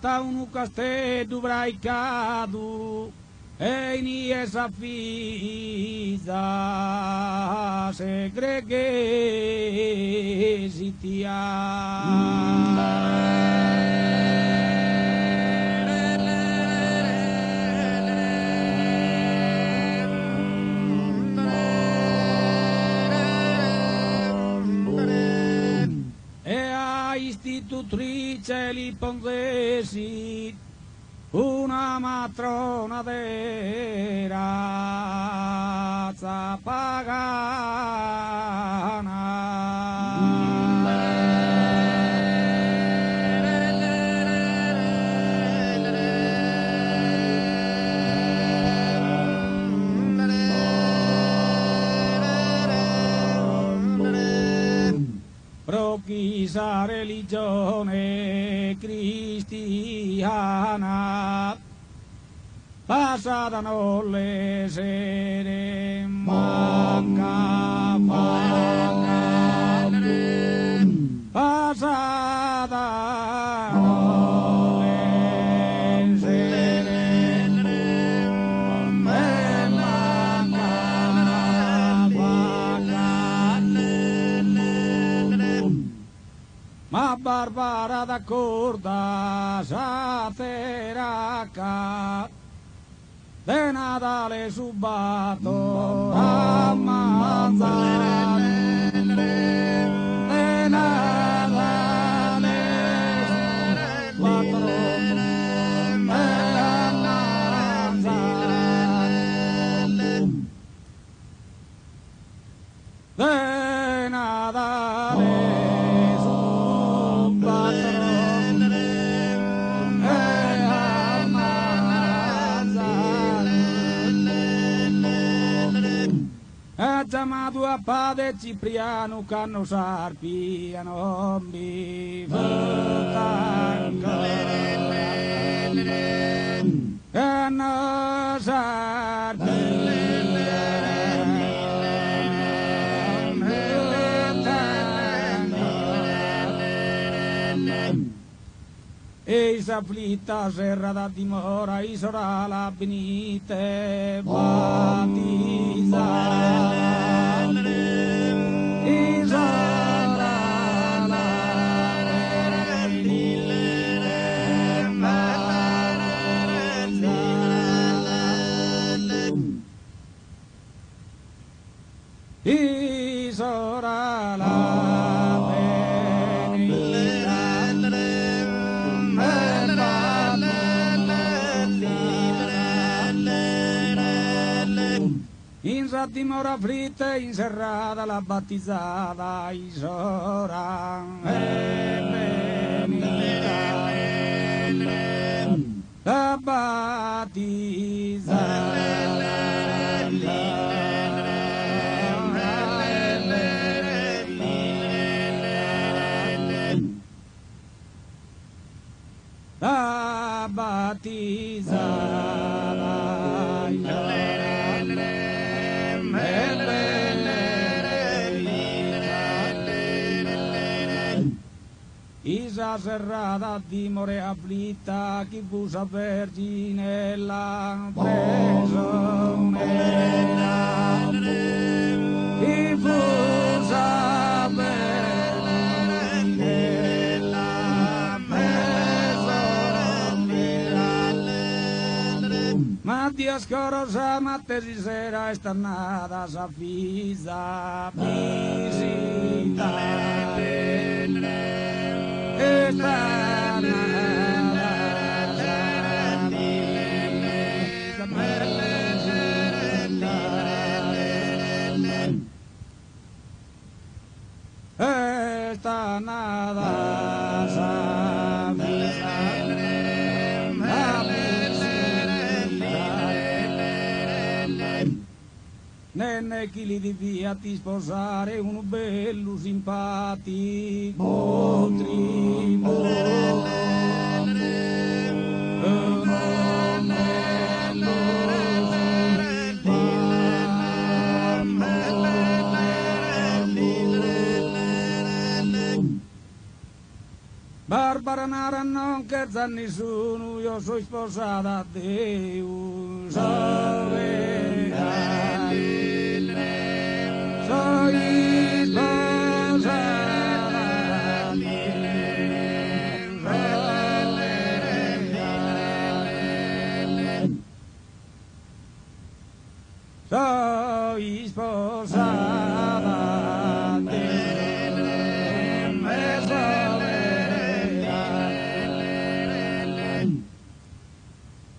sta un castello braicado e ni esa fisa se cree que existía. Istitutrice li pondesi una matrona de razza pagana. Prochisa religione cristiana passata non le sere manca passata non le sere ma Barbara d'accorda s'atteracca de Natale subato a manzane de Natale subato a manzane de Natale chiamato a padre Cipriano canno sarpiano mi canno sarpiano e s'afflitta serra da dimora i sorala benite battizzare dimora fritta e inserrata la battizzata Isora la battizzata la battizzata Isa serrata dimore afflitta chi fu sa vergine la presonella chi fu sa vergine la presonella ma Dio scorosa ma te si sera esternata sa fisa visita esta nada sabía nenne chi li devia ti sposare un bello simpatico tribone Barbara canara non cherza a nessuno, io sono sposata a Dio, sono vera, sono sposata a Dio, sono sposata a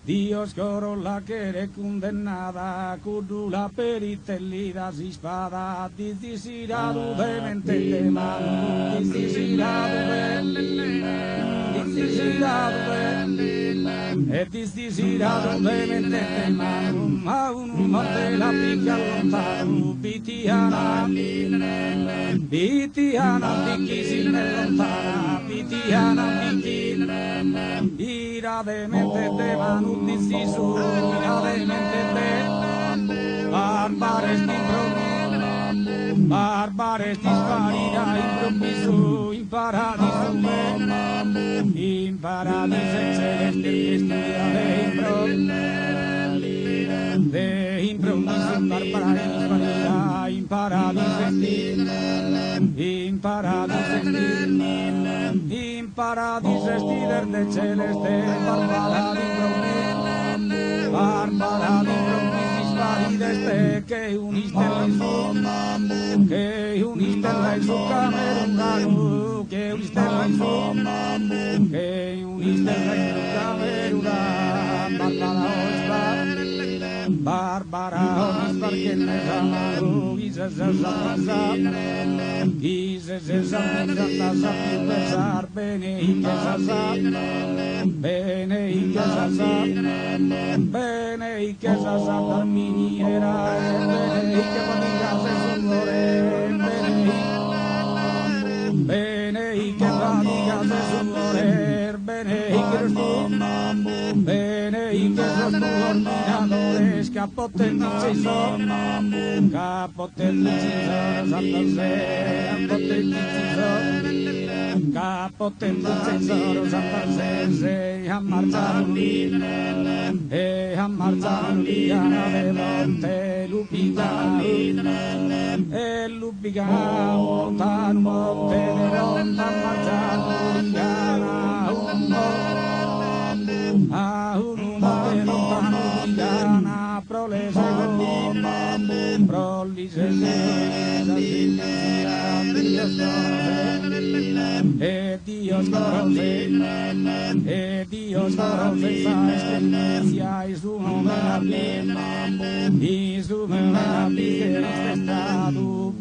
Dios coro la quiere condenada, cudula peritellida si spada, distirado de mente de mano, distirado de mente de mano, a uno de la pica lontano, pitiana, piquisi lontana, pitiana, ira de mente de mano, deciso, ira de mente de barbares disparida, improviso, imparadiso, imparadiso, celeste, estudia de improviso, barbarismo, imparadiso, imparadiso, líder de celeste, bárbara de improvisis, desde que uniste la hizo camerungano, que uniste la hizo camerungano, Bárbara Ospar, que me llamaron, y se pesar, bene y que terminera, bene y que ponigas es un loren, bene y que ponigas es un loren, bene y que los dorminadores, capote el hechizo, capote el hechizo, se han marchado, Lugana de monte, el Lupigano, tan monte de monte, han marchado, Lugana, a un monte lontano, Lugana, prolesego, Dios conoce esa experiencia y su estado,